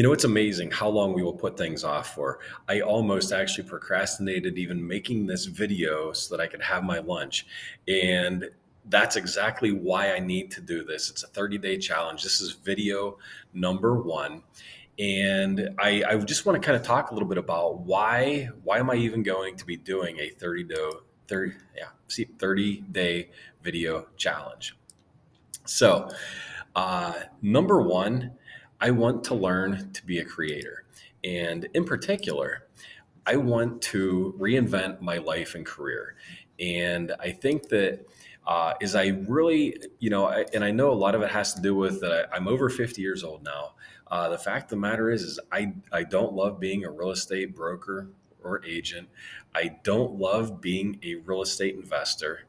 It's amazing how long we will put things off for. I almost actually procrastinated even making this video so that I could have my lunch. And that's exactly why I need to do this. It's a 30-day challenge. This is video number one. And I just want to kind of talk a little bit about why am I even going to be doing a 30-day video challenge. So, number one, I want to learn to be a creator. And in particular, I want to reinvent my life and career. And I think that is I really, and I know a lot of it has to do with that I'm over 50 years old now. The fact of the matter is I don't love being a real estate broker or agent. I don't love being a real estate investor.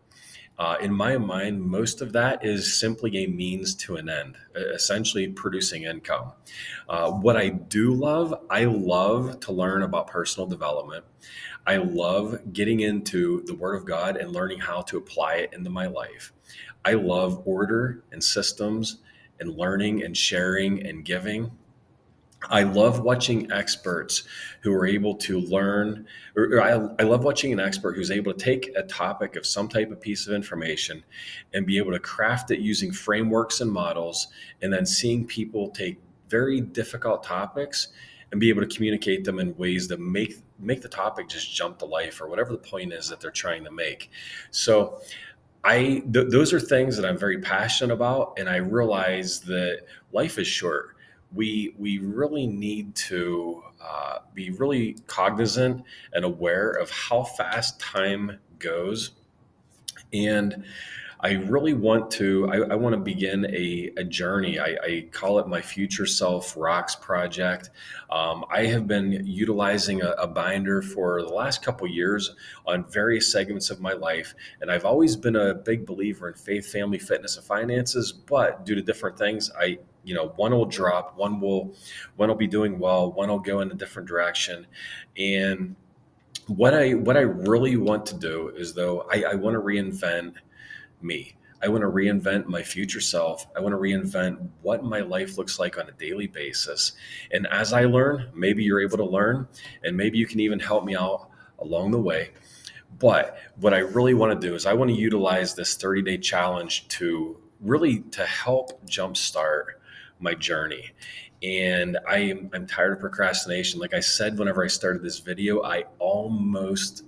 In my mind, most of that is simply a means to an end, essentially producing income. What I love to learn about personal development. I love getting into the Word of God and learning how to apply it into my life. I love order and systems and learning and sharing and giving. I love watching experts who are able to learn, or I love watching an expert who's able to take a topic of some type of piece of information and be able to craft it using frameworks and models, and then seeing people take very difficult topics and be able to communicate them in ways that make the topic just jump to life or whatever the point is that they're trying to make. So those are things that I'm very passionate about, and I realize that life is short. We really need to be really cognizant and aware of how fast time goes. And I really want to, I want to begin a journey. I call it my Future Self Rocks project. I have been utilizing a binder for the last couple years on various segments of my life. And I've always been a big believer in faith, family, fitness, and finances, but due to different things, one will drop, one will be doing well, one will go in a different direction. And what I really want to do is though, I want to reinvent me. I want to reinvent my future self. I want to reinvent what my life looks like on a daily basis. And as I learn, maybe you're able to learn, and maybe you can even help me out along the way. But what I really want to do is I want to utilize this 30-day challenge to help jumpstart my journey. And I'm tired of procrastination. Like I said, whenever I started this video, I almost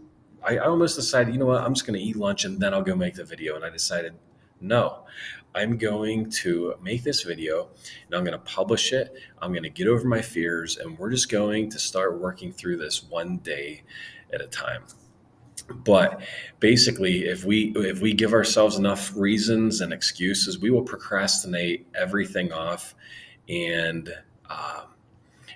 decided, you know what, I'm just going to eat lunch and then I'll go make the video. And I decided, no, I'm going to make this video and I'm going to publish it. I'm going to get over my fears, and we're just going to start working through this one day at a time. But basically, if we give ourselves enough reasons and excuses, we will procrastinate everything off. And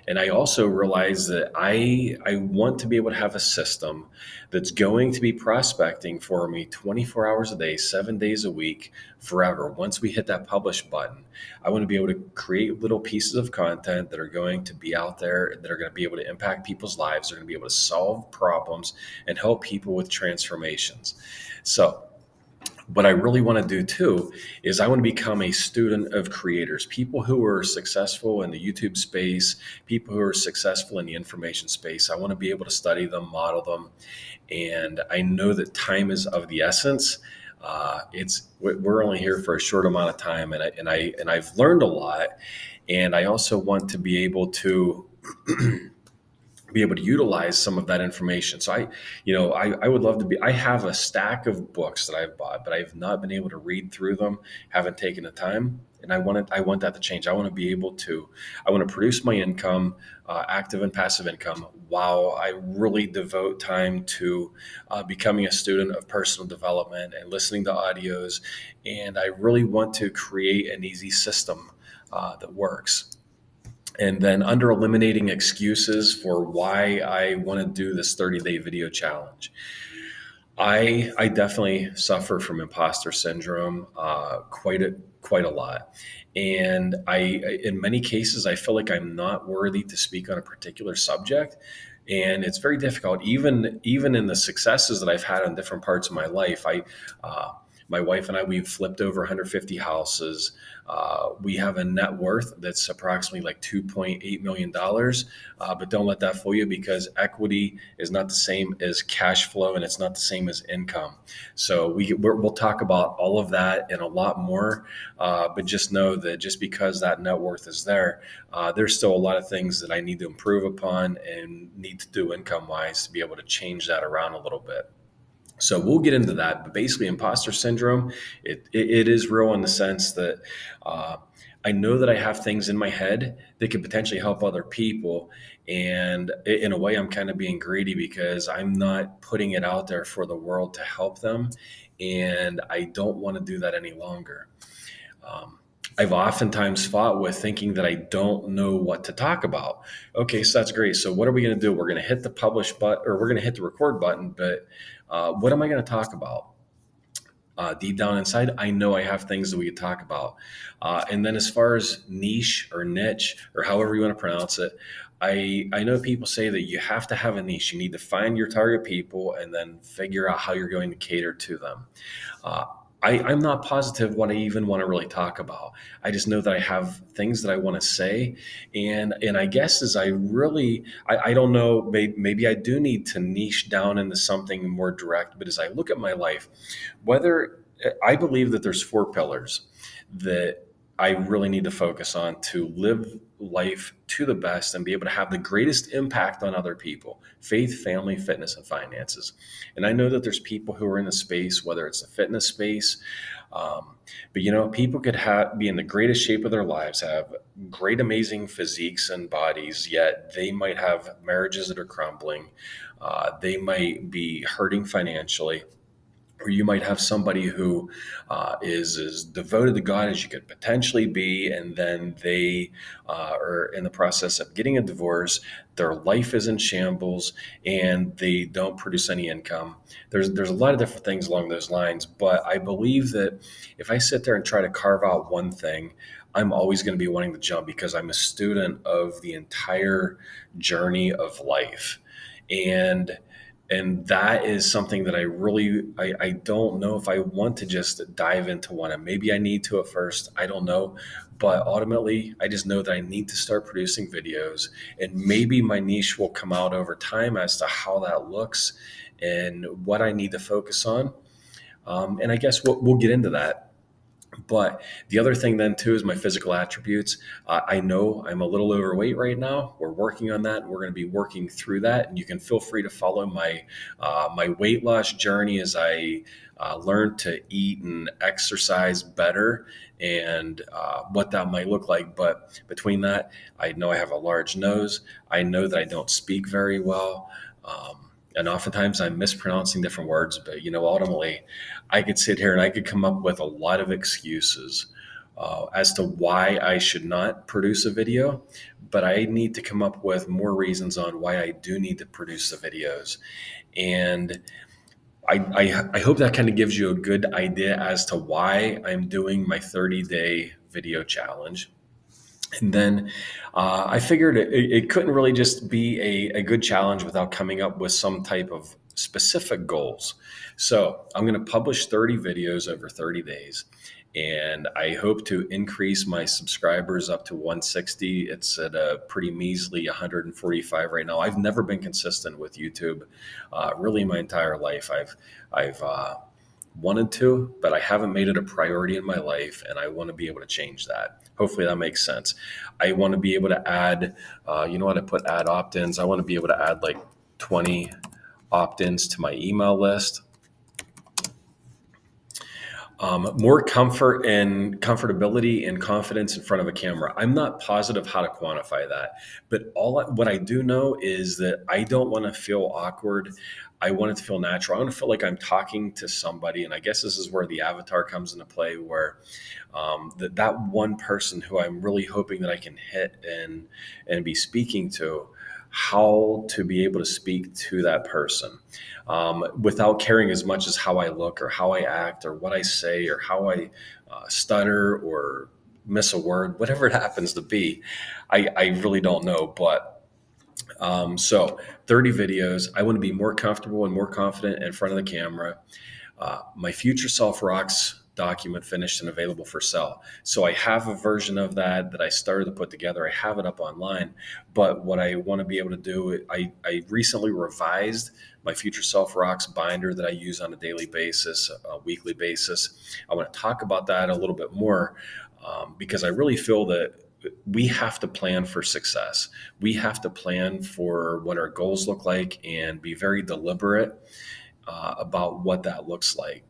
and I also realize that I want to be able to have a system that's going to be prospecting for me 24 hours a day, 7 days a week, forever. Once we hit that publish button, I want to be able to create little pieces of content that are going to be out there, that are going to be able to impact people's lives. They're going to be able to solve problems and help people with transformations. So what I really want to do too is I want to become a student of creators, people who are successful in the YouTube space, people who are successful in the information space. I want to be able to study them, model them. And I know that time is of the essence. We're only here for a short amount of time, and I've learned a lot. And I also want to be able to utilize some of that information. So I would love to I have a stack of books that I've bought, but I've not been able to read through them, haven't taken the time. And I want that to change. I want to produce my income, active and passive income, while I really devote time to becoming a student of personal development and listening to audios. And I really want to create an easy system that works. And then under eliminating excuses for why I want to do this 30-day video challenge, I definitely suffer from imposter syndrome quite a lot. And in many cases, I feel like I'm not worthy to speak on a particular subject. And it's very difficult, even in the successes that I've had on different parts of my life. My wife and I, we've flipped over 150 houses. We have a net worth that's approximately like $2.8 million. But don't let that fool you, because equity is not the same as cash flow, and it's not the same as income. So we'll talk about all of that and a lot more. But just know that just because that net worth is there, there's still a lot of things that I need to improve upon and need to do income wise to be able to change that around a little bit. So we'll get into that. But basically, imposter syndrome, it is real in the sense that uh, I know that I have things in my head that could potentially help other people. And in a way, I'm kind of being greedy because I'm not putting it out there for the world to help them. And I don't want to do that any longer. Um, I've oftentimes fought with thinking that I don't know what to talk about. Okay, so that's great. So what are we going to do? We're going to hit the publish button, or we're going to hit the record button, but what am I going to talk about? Deep down inside, I know I have things that we could talk about. And then as far as niche or niche or however you want to pronounce it, I know people say that you have to have a niche. You need to find your target people and then figure out how you're going to cater to them. Uh, I'm not positive what I even want to really talk about. I just know that I have things that I want to say, and I guess as I don't know, maybe I do need to niche down into something more direct. But as I look at my life, whether I believe that there's four pillars that I really need to focus on to live life to the best and be able to have the greatest impact on other people: faith, family, fitness, and finances. And I know that there's people who are in the space, whether it's the fitness space, but people could be in the greatest shape of their lives, have great, amazing physiques and bodies, yet they might have marriages that are crumbling. They might be hurting financially, or you might have somebody who is as devoted to God as you could potentially be, and then they are in the process of getting a divorce. Their life is in shambles, and they don't produce any income. There's a lot of different things along those lines, but I believe that if I sit there and try to carve out one thing, I'm always going to be wanting to jump because I'm a student of the entire journey of life. And that is something that I don't know if I want to just dive into one. And maybe I need to at first, I don't know. But ultimately, I just know that I need to start producing videos, and maybe my niche will come out over time as to how that looks and what I need to focus on. And I guess we'll get into that. But the other thing then too is my physical attributes. I know I'm a little overweight right now. We're working on that. We're going to be working through that, and you can feel free to follow my weight loss journey as I learn to eat and exercise better, and what that might look like. But between that, I know I have a large nose. I know that I don't speak very well. And oftentimes I'm mispronouncing different words, but ultimately I could sit here and I could come up with a lot of excuses as to why I should not produce a video, but I need to come up with more reasons on why I do need to produce the videos. And I hope that kind of gives you a good idea as to why I'm doing my 30-day video challenge. And then I figured it couldn't really just be a good challenge without coming up with some type of specific goals. So I'm going to publish 30 videos over 30 days. And I hope to increase my subscribers up to 160. It's at a pretty measly 145 right now. I've never been consistent with YouTube, really my entire life. I've wanted to, but I haven't made it a priority in my life, and I want to be able to change that. Hopefully that makes sense. I want to be able to add, I put add opt-ins. I want to be able to add like 20 opt-ins to my email list. More comfort and comfortability and confidence in front of a camera. I'm not positive how to quantify that, but what I do know is that I don't want to feel awkward. I want it to feel natural. I want to feel like I'm talking to somebody, and I guess this is where the avatar comes into play, where that one person who I'm really hoping that I can hit and be speaking to, how to be able to speak to that person without caring as much as how I look or how I act or what I say or how I stutter or miss a word, whatever it happens to be. I really don't know. But so 30 videos. I want to be more comfortable and more confident in front of the camera. My future self rocks document finished and available for sale. So I have a version of that I started to put together. I have it up online. But what I want to be able to do, I recently revised my future self rocks binder that I use on a daily basis, a weekly basis. I want to talk about that a little bit more because I really feel that we have to plan for success. We have to plan for what our goals look like and be very deliberate about what that looks like.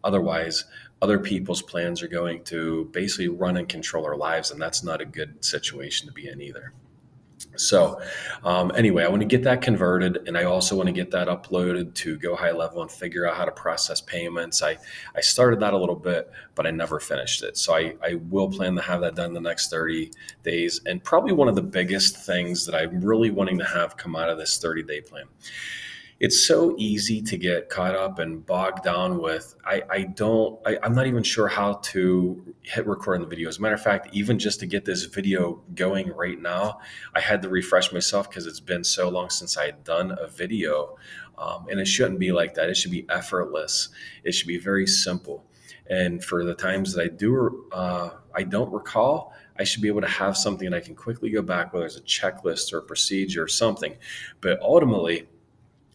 Otherwise, other people's plans are going to basically run and control our lives, and that's not a good situation to be in either. So, anyway, I want to get that converted, and I also want to get that uploaded to Go High Level and figure out how to process payments. I started that a little bit, but I never finished it. So I will plan to have that done in the next 30 days. And probably one of the biggest things that I'm really wanting to have come out of this 30-day plan. It's so easy to get caught up and bogged down with, I'm not even sure how to hit record on the video. As a matter of fact, even just to get this video going right now, I had to refresh myself because it's been so long since I had done a video. And it shouldn't be like that. It should be effortless. It should be very simple. And for the times that I don't recall, I should be able to have something that I can quickly go back, whether it's a checklist or a procedure or something. But ultimately,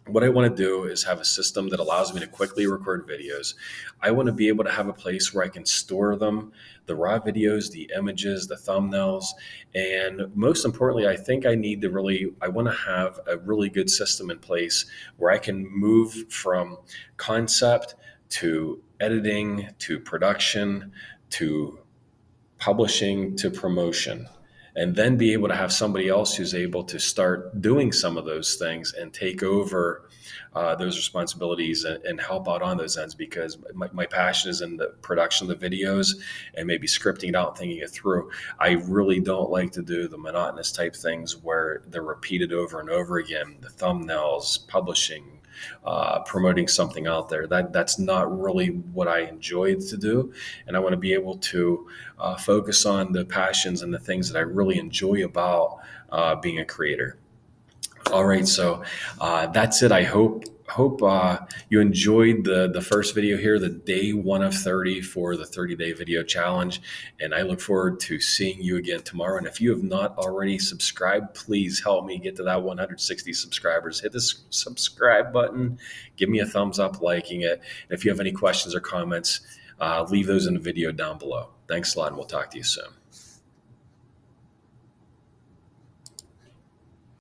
what I want to do is have a system that allows me to quickly record videos. I want to be able to have a place where I can store them, the raw videos, the images, the thumbnails. And most importantly, I think I want to have a really good system in place where I can move from concept to editing to production to publishing to promotion, and then be able to have somebody else who's able to start doing some of those things and take over those responsibilities and help out on those ends, because my passion is in the production of the videos and maybe scripting it out and thinking it through. I really don't like to do the monotonous type things where they're repeated over and over again, the thumbnails, publishing, promoting something out there. That's not really what I enjoy to do. And I want to be able to focus on the passions and the things that I really enjoy about being a creator. All right, so that's it. I hope you enjoyed the first video here, the day 1 of 30 for the 30-day video challenge, and I look forward to seeing you again tomorrow. And if you have not already subscribed, please help me get to that 160 subscribers. Hit the subscribe button, give me a thumbs up liking it. And if you have any questions or comments, leave those in the video down below. Thanks a lot, and we'll talk to you soon.